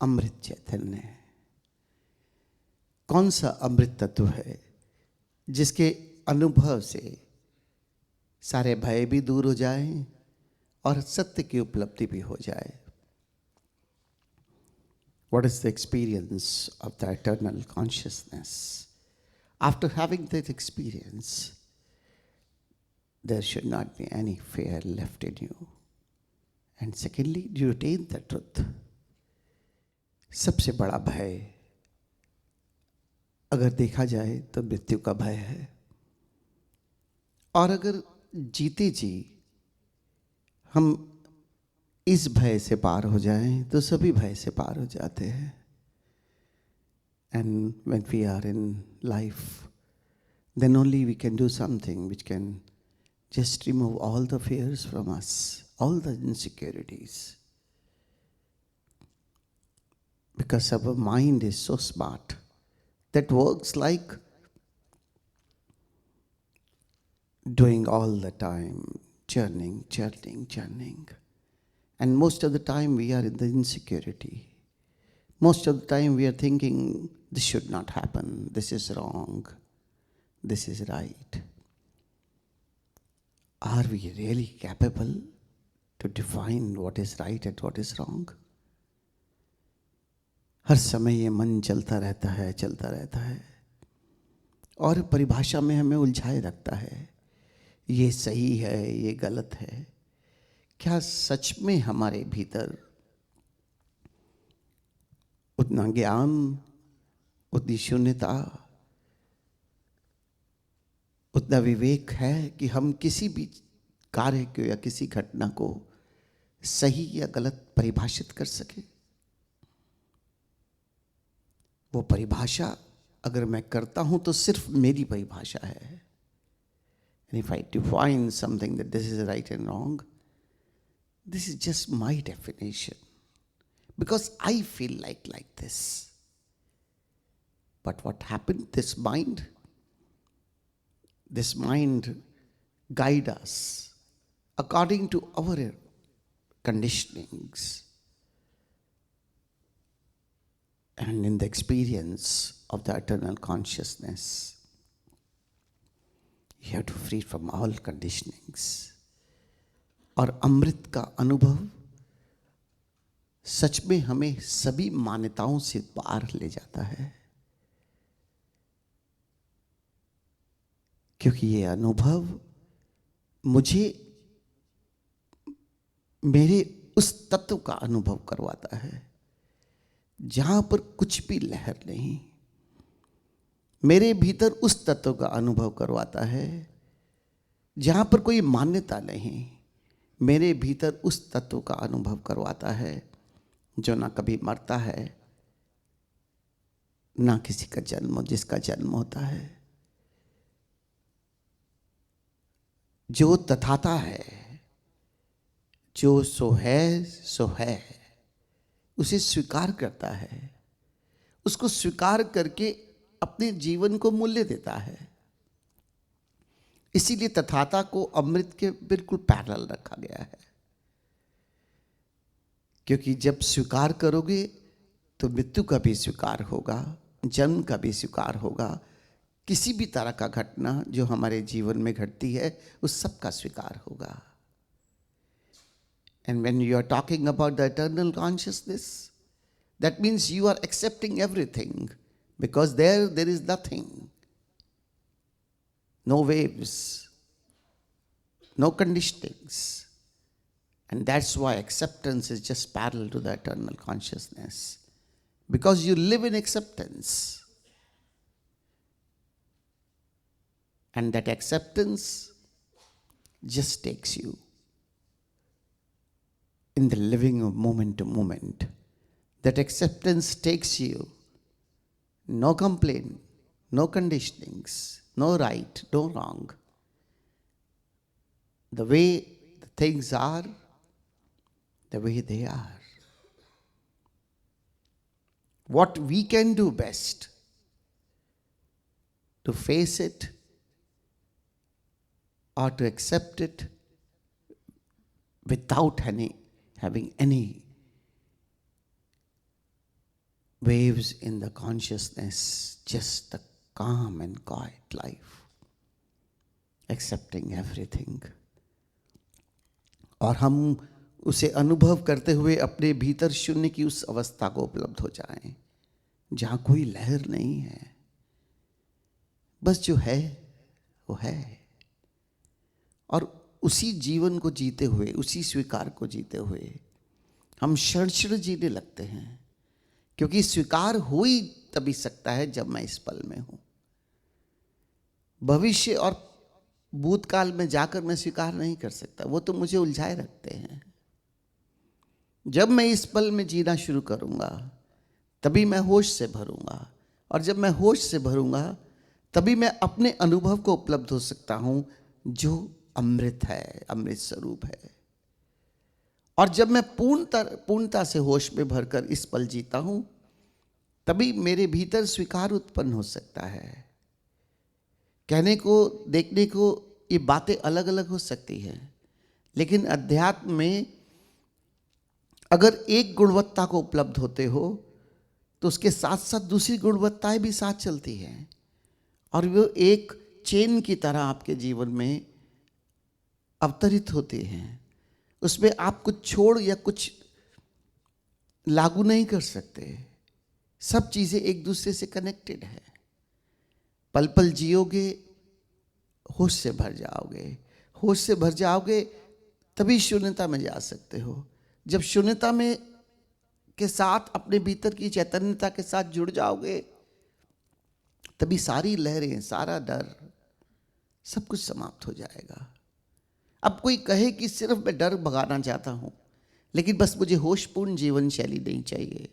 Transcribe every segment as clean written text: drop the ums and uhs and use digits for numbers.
अमृत चैतन्य है। कौन सा अमृत तत्व है जिसके अनुभव से सारे भय भी दूर हो जाए और सत्य की उपलब्धि भी हो जाए? What is the experience of the eternal consciousness? After having that experience, there should not be any fear left in you. And secondly, you retain the truth. सबसे बड़ा भय अगर देखा जाए तो मृत्यु का भय है, और अगर जीते जी हम इस भय से पार हो जाएं तो सभी भय से पार हो जाते हैं. And when we are in life, then only we can do something which can just remove all the fears from us, all the insecurities. Because our mind is so smart that works like doing all the time, churning. And most of the time we are in the insecurity. Most of the time we are thinking, this should not happen, this is wrong, this is right. Are we really capable to define what is right and what is wrong? हर समय ये मन चलता रहता है और परिभाषा में हमें उलझाए रखता है. ये सही है, ये गलत है. क्या सच में हमारे भीतर उतना ज्ञान, उतनी शून्यता, उतना विवेक है कि हम किसी भी कार्य को या किसी घटना को सही या गलत परिभाषित कर सके? वो परिभाषा अगर मैं करता हूं तो सिर्फ मेरी परिभाषा है. And if I define something that this is right and wrong, this is just my definition. Because I feel like this. But what happened? This mind guide us according to our conditionings. And in the experience of the eternal consciousness, you have to free from all conditionings. और अमृत का अनुभव सच में हमें सभी मान्यताओं से पार ले जाता है, क्योंकि ये अनुभव मुझे मेरे उस तत्व का अनुभव करवाता है जहां पर कुछ भी लहर नहीं. मेरे भीतर उस तत्व का अनुभव करवाता है जहां पर कोई मान्यता नहीं. मेरे भीतर उस तत्व का अनुभव करवाता है जो ना कभी मरता है, ना किसी का जन्म जिसका जन्म होता है. जो तथाता है, जो सो है, उसे स्वीकार करता है, उसको स्वीकार करके अपने जीवन को मूल्य देता है. इसीलिए तथाता को अमृत के बिल्कुल पैरेलल रखा गया है, क्योंकि जब स्वीकार करोगे तो मृत्यु का भी स्वीकार होगा, जन्म का भी स्वीकार होगा, किसी भी तरह का घटना जो हमारे जीवन में घटती है उस सब का स्वीकार होगा. And when you are talking about the eternal consciousness, that means you are accepting everything, because there is nothing. No waves, no conditionings. And that's why acceptance is just parallel to the eternal consciousness. Because you live in acceptance. And that acceptance just takes you in the living of moment to moment. That acceptance takes you. No complaint, no conditionings, no right, no wrong. The way the things are, the way they are. What we can do best to face it or to accept it without having any waves in the consciousness, just the calm and quiet life, accepting everything. और हम उसे अनुभव करते हुए अपने भीतर शून्य की उस अवस्था को उपलब्ध हो जाएं, जहां कोई लहर नहीं है, बस जो है वो है। और उसी जीवन को जीते हुए, उसी स्वीकार को जीते हुए हम क्षण क्षण जीने लगते हैं, क्योंकि स्वीकार हो ही तभी सकता है जब मैं इस पल में हूं। भविष्य और भूतकाल में जाकर मैं स्वीकार नहीं कर सकता, वो तो मुझे उलझाए रखते हैं। जब मैं इस पल में जीना शुरू करूंगा तभी मैं होश से भरूंगा, और जब मैं होश से भरूंगा तभी मैं अपने अनुभव को उपलब्ध हो सकता हूं, जो अमृत है, अमृत स्वरूप है। और जब मैं पूर्णता से होश में भरकर इस पल जीता हूं, तभी मेरे भीतर स्वीकार उत्पन्न हो सकता है। कहने को, देखने को ये बातें अलग अलग हो सकती हैं, लेकिन अध्यात्म में अगर एक गुणवत्ता को उपलब्ध होते हो तो उसके साथ साथ दूसरी गुणवत्ताएं भी साथ चलती हैं, और वो एक चेन की तरह आपके जीवन में अवतरित होते हैं। उसमें आप कुछ छोड़ या कुछ लागू नहीं कर सकते, सब चीजें एक दूसरे से कनेक्टेड है। पल पल जियोगे, होश से भर जाओगे, होश से भर जाओगे तभी शून्यता में जा सकते हो। जब शून्यता में के साथ अपने भीतर की चैतन्यता के साथ जुड़ जाओगे, तभी सारी लहरें, सारा डर, सब कुछ समाप्त हो जाएगा। अब कोई कहे कि सिर्फ मैं डर भगाना चाहता हूं, लेकिन बस मुझे होशपूर्ण जीवन शैली नहीं चाहिए,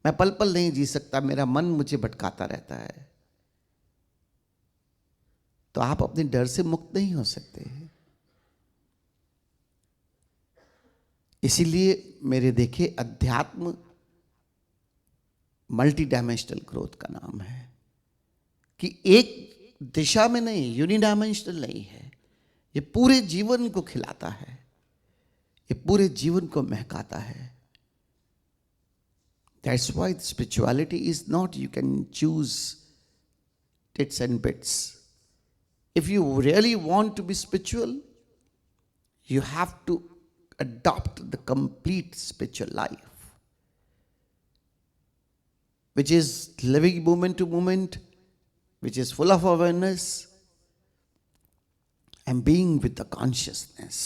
मैं पल पल नहीं जी सकता, मेरा मन मुझे भटकाता रहता है, तो आप अपने डर से मुक्त नहीं हो सकते। इसीलिए मेरे देखे अध्यात्म मल्टी डायमेंशनल ग्रोथ का नाम है, कि एक दिशा में नहीं, यूनिडायमेंशनल नहीं है, ये पूरे जीवन को खिलाता है, ये पूरे जीवन को महकाता है। That's why spirituality is not you can choose bits and bits. If you really want to be spiritual, you have to adopt the complete spiritual life, which is living moment to moment, which is full of awareness and being with the consciousness.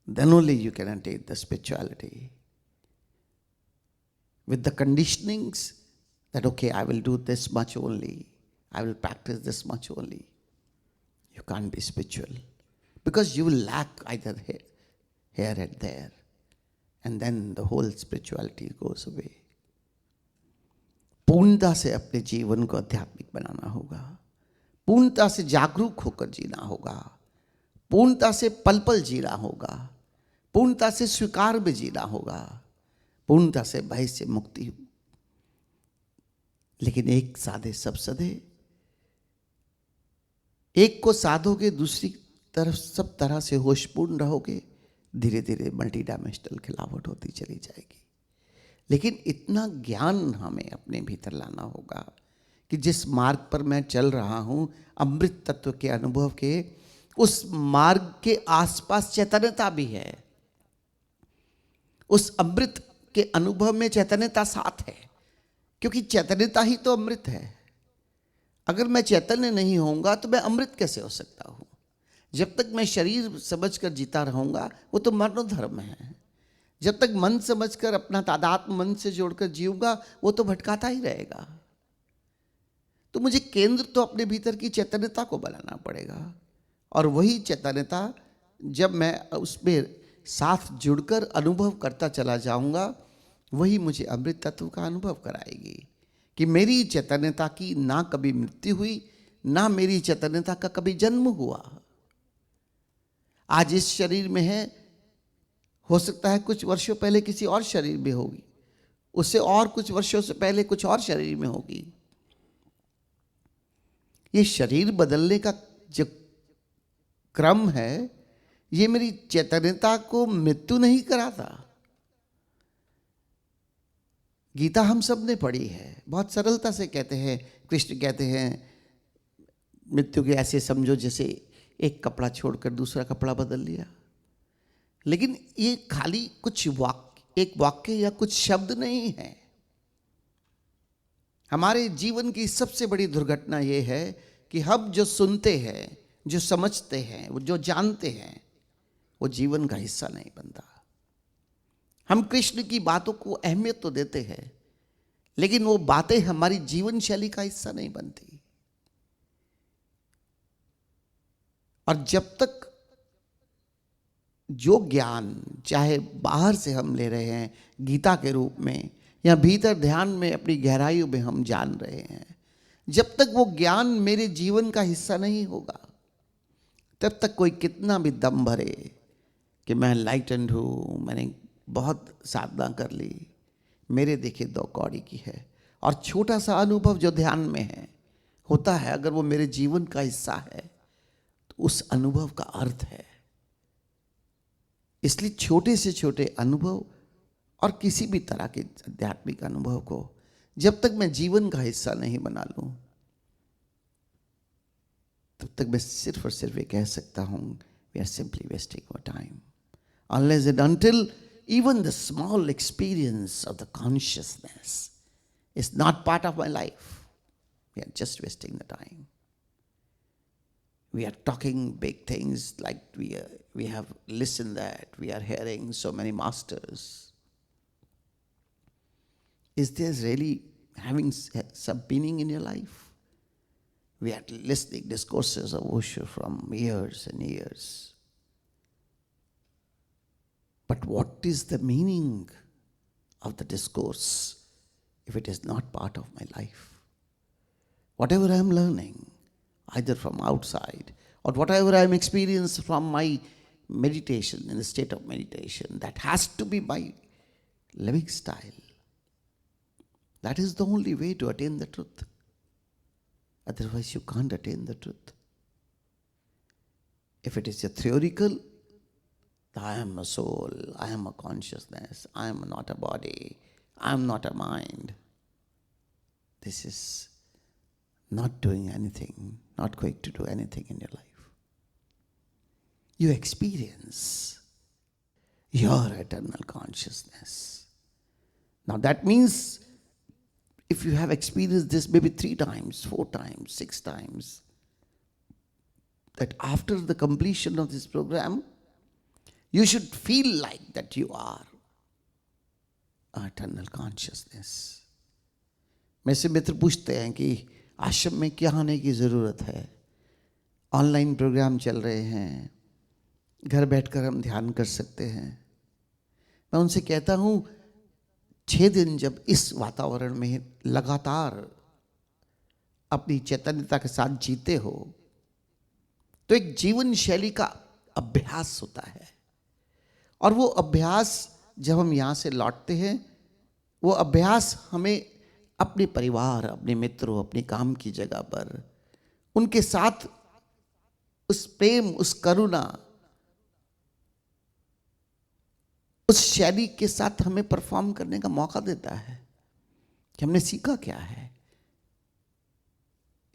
Then only you can attain the spirituality. With the conditionings that, okay, I will do this much only, I will practice this much only, you can't be spiritual, because you will lack either here and there, and then the whole spirituality goes away. पूर्णता से अपने जीवन को आध्यात्मिक बनाना होगा, पूर्णता से जागरूक होकर जीना होगा, पूर्णता से पल पल जीना होगा, पूर्णता से स्वीकार में जीना होगा, पूर्णता से भय से मुक्ति। लेकिन एक साधे सब सधे, एक को साधोगे, दूसरी तरफ सब तरह से होशपूर्ण रहोगे, धीरे धीरे मल्टी डायमेंशनल खिलावट होती चली जाएगी। लेकिन इतना ज्ञान हमें अपने भीतर लाना होगा कि जिस मार्ग पर मैं चल रहा हूं, अमृत तत्व के अनुभव के, उस मार्ग के आसपास चैतन्यता भी है, उस अमृत के अनुभव में चैतन्यता साथ है, क्योंकि चैतन्यता ही तो अमृत है। अगर मैं चैतन्य नहीं होऊंगा तो मैं अमृत कैसे हो सकता हूं? जब तक मैं शरीर समझकर जीता रहूंगा, वो तो मरणोधर्म है। जब तक मन समझकर, अपना तादात्म्य मन से जोड़कर जीऊंगा, वो तो भटकाता ही रहेगा। तो मुझे केंद्र तो अपने भीतर की चैतन्यता को बनाना पड़ेगा, और वही चैतन्यता जब मैं उसमें साथ जुड़कर अनुभव करता चला जाऊंगा, वही मुझे अमृत तत्व का अनुभव कराएगी कि मेरी चैतन्यता की ना कभी मृत्यु हुई, ना मेरी चैतन्यता का कभी जन्म हुआ। आज इस शरीर में है, हो सकता है कुछ वर्षों पहले किसी और शरीर में होगी, उससे और कुछ वर्षों से पहले कुछ और शरीर में होगी। ये शरीर बदलने का जो क्रम है, ये मेरी चैतन्यता को मृत्यु नहीं कराता, गीता हम सब ने पढ़ी है, बहुत सरलता से कहते हैं, कृष्ण कहते हैं मृत्यु के ऐसे समझो जैसे एक कपड़ा छोड़कर दूसरा कपड़ा बदल लिया। लेकिन ये खाली कुछ वाक्य, एक वाक्य या कुछ शब्द नहीं है। हमारे जीवन की सबसे बड़ी दुर्घटना ये है कि हम जो सुनते हैं, जो समझते हैं, जो जानते हैं, वो जीवन का हिस्सा नहीं बनता। हम कृष्ण की बातों को अहमियत तो देते हैं, लेकिन वो बातें हमारी जीवन शैली का हिस्सा नहीं बनती। और जब तक जो ज्ञान चाहे बाहर से हम ले रहे हैं गीता के रूप में, या भीतर ध्यान में अपनी गहराइयों में हम जान रहे हैं, जब तक वो ज्ञान मेरे जीवन का हिस्सा नहीं होगा, तब तक कोई कितना भी दम भरे कि मैं लाइटेंड हूँ, मैंने बहुत साधना कर ली, मेरे देखे 2 कौड़ी की है, और छोटा सा अनुभव जो ध्यान में है होता है, अगर वो मेरे जीवन का हिस्सा है तो उस अनुभव का अर्थ है। इसलिए छोटे से छोटे अनुभव और किसी भी तरह के आध्यात्मिक अनुभव को जब तक मैं जीवन का हिस्सा नहीं बना लूं, तब तक मैं सिर्फ और सिर्फ ये कह सकता हूं, we are simply wasting our time, unless and until even the small experience of the consciousness is not part of my life, we are just wasting the time. We are talking big things like we have listened that, we are hearing so many masters. Is this really having some meaning in your life? We are listening discourses of Osho from years and years. But what is the meaning of the discourse if it is not part of my life? Whatever I am learning, either from outside or whatever I am experiencing from my meditation, in the state of meditation, that has to be my living style. That is the only way to attain the truth. Otherwise, you can't attain the truth. If it is a theoretical, I am a soul, I am a consciousness, I am not a body, I am not a mind. This is not doing anything, not going to do anything in your life. You experience your eternal consciousness. Now that means if you have experienced this maybe 3 times, 4 times, 6 times, that after the completion of this program, you should feel like that you are eternal consciousness. मेरे से मित्र पूछते हैं कि आश्रम में क्या आने की ज़रूरत है, ऑनलाइन प्रोग्राम चल रहे हैं, घर बैठकर हम ध्यान कर सकते हैं। मैं उनसे कहता हूँ 6 दिन जब इस वातावरण में लगातार अपनी चैतन्यता के साथ जीते हो, तो एक जीवन शैली का अभ्यास होता है। और वो अभ्यास जब हम यहाँ से लौटते हैं, वो अभ्यास हमें अपने परिवार, अपने मित्रों, अपने काम की जगह पर उनके साथ उस प्रेम, उस करुणा, उस शैली के साथ हमें परफॉर्म करने का मौका देता है कि हमने सीखा क्या है।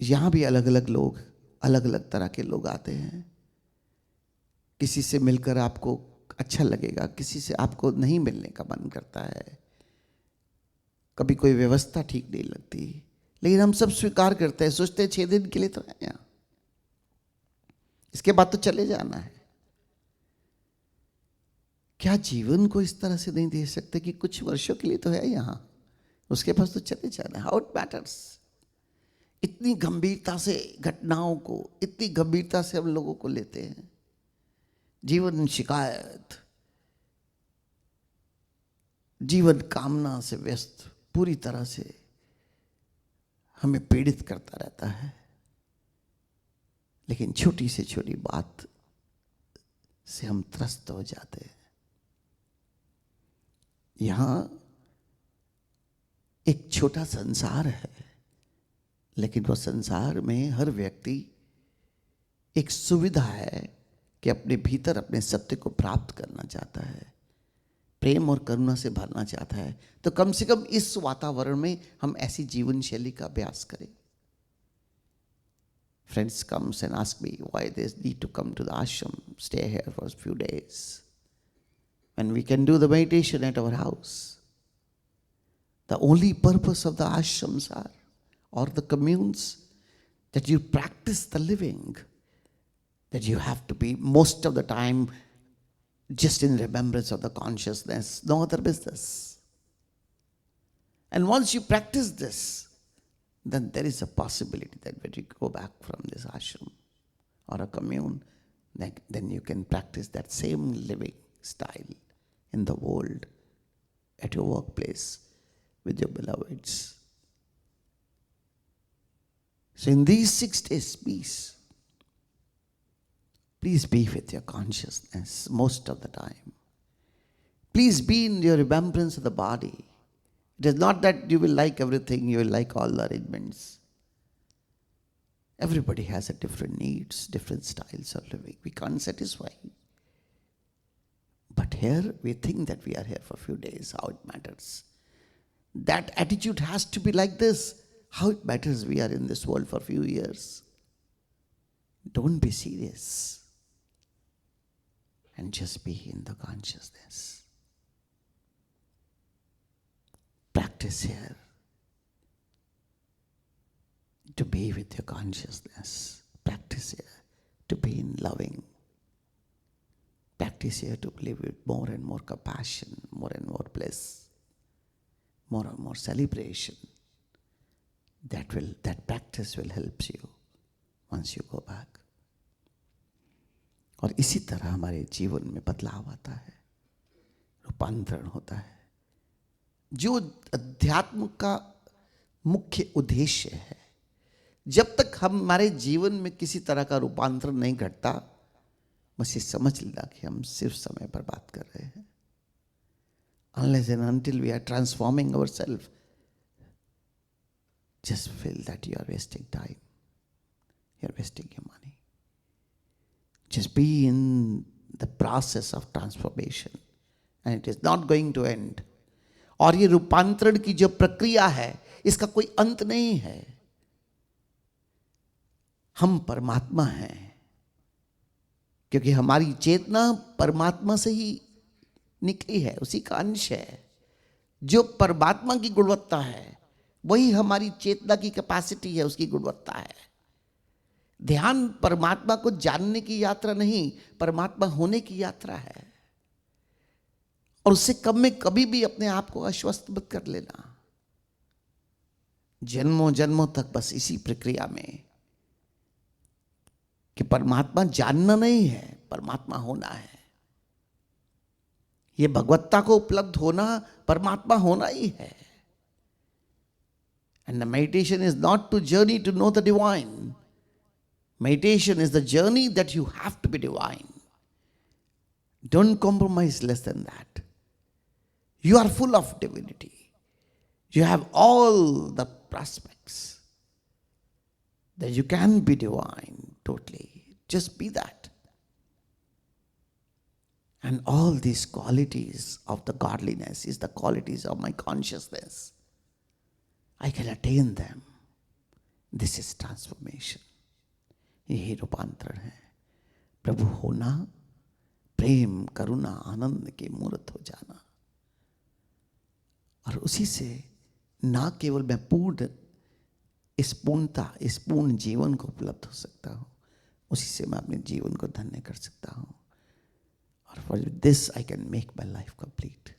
यहाँ भी अलग अलग लोग, अलग अलग तरह के लोग आते हैं। किसी से मिलकर आपको अच्छा लगेगा, किसी से आपको नहीं मिलने का मन करता है, कभी कोई व्यवस्था ठीक नहीं लगती, लेकिन हम सब स्वीकार करते हैं, सोचते हैं 6 दिन के लिए तो है यहाँ, इसके बाद तो चले जाना है। क्या जीवन को इस तरह से नहीं दे सकते कि कुछ वर्षों के लिए तो है यहाँ, उसके पास तो चले जाना है। How it matters. इतनी गंभीरता से घटनाओं को, इतनी गंभीरता से हम लोगों को लेते हैं। जीवन शिकायत, जीवन कामना से व्यस्त पूरी तरह से हमें पीड़ित करता रहता है। लेकिन छोटी से छोटी बात से हम त्रस्त हो जाते हैं। यहां एक छोटा संसार है, लेकिन वो संसार में हर व्यक्ति एक सुविधा है कि अपने भीतर अपने सत्य को प्राप्त करना चाहता है। प्रेम और करुणा से भरना चाहता है, तो कम से कम इस वातावरण में हम ऐसी जीवन शैली का अभ्यास करें. Friends comes and ask me why they need to come to the ashram, stay here for a few days, when we can do the meditation at our house. The only purpose of the ashrams are, or the communes, that you practice the living, that you have to be most of the time just in remembrance of the consciousness, no other business. And once you practice this, then there is a possibility that when you go back from this ashram or a commune, then you can practice that same living style in the world, at your workplace, with your beloveds. So in these 6 days, please be with your consciousness most of the time. Please be in your remembrance of the body. It is not that you will like everything, you will like all the arrangements. Everybody has a different needs, different styles of living. We can't satisfy. But here we think that we are here for a few days, how it matters. That attitude has to be like this. How it matters we are in this world for a few years. Don't be serious. And just be in the consciousness. Practice here to be with your consciousness. Practice here to be in loving. Practice here to live with more and more compassion, more and more bliss, more and more celebration. That practice will help you once you go back. और इसी तरह हमारे जीवन में बदलाव आता है, रूपांतरण होता है. जो अध्यात्म का मुख्य उद्देश्य है, जब तक हमारे जीवन में किसी तरह का रूपांतरण नहीं घटता, बस ये समझ लेना कि हम सिर्फ समय पर बात कर रहे हैं. Unless and until we are transforming ourselves, just feel that you are wasting time. You are wasting your money. Just be in the process of transformation, and it is not going to end. और ये रूपांतरण की जो प्रक्रिया है, इसका कोई अंत नहीं है. हम परमात्मा हैं, क्योंकि हमारी चेतना परमात्मा से ही निकली है, उसी का अंश है. जो परमात्मा की गुणवत्ता है, वही हमारी चेतना की कैपेसिटी है, उसकी गुणवत्ता है. ध्यान परमात्मा को जानने की यात्रा नहीं, परमात्मा होने की यात्रा है. और उससे कम में कभी भी अपने आप को आश्वस्त मत कर लेना. जन्मों जन्मों तक बस इसी प्रक्रिया में कि परमात्मा जानना नहीं है, परमात्मा होना है. ये भगवत्ता को उपलब्ध होना परमात्मा होना ही है. And the meditation is not to journey to know the divine. Meditation is the journey that you have to be divine. Don't compromise less than that. You are full of divinity. You have all the prospects that you can be divine totally. Just be that. And all these qualities of the godliness is the qualities of my consciousness. I can attain them. This is transformation. यही रूपांतरण है. प्रभु होना, प्रेम करुणा आनंद के मूर्त हो जाना. और उसी से ना केवल मैं पूर्ण इस पूर्णता, इस पूर्ण जीवन को उपलब्ध हो सकता हूँ, उसी से मैं अपने जीवन को धन्य कर सकता हूँ. और for this I can make my life complete.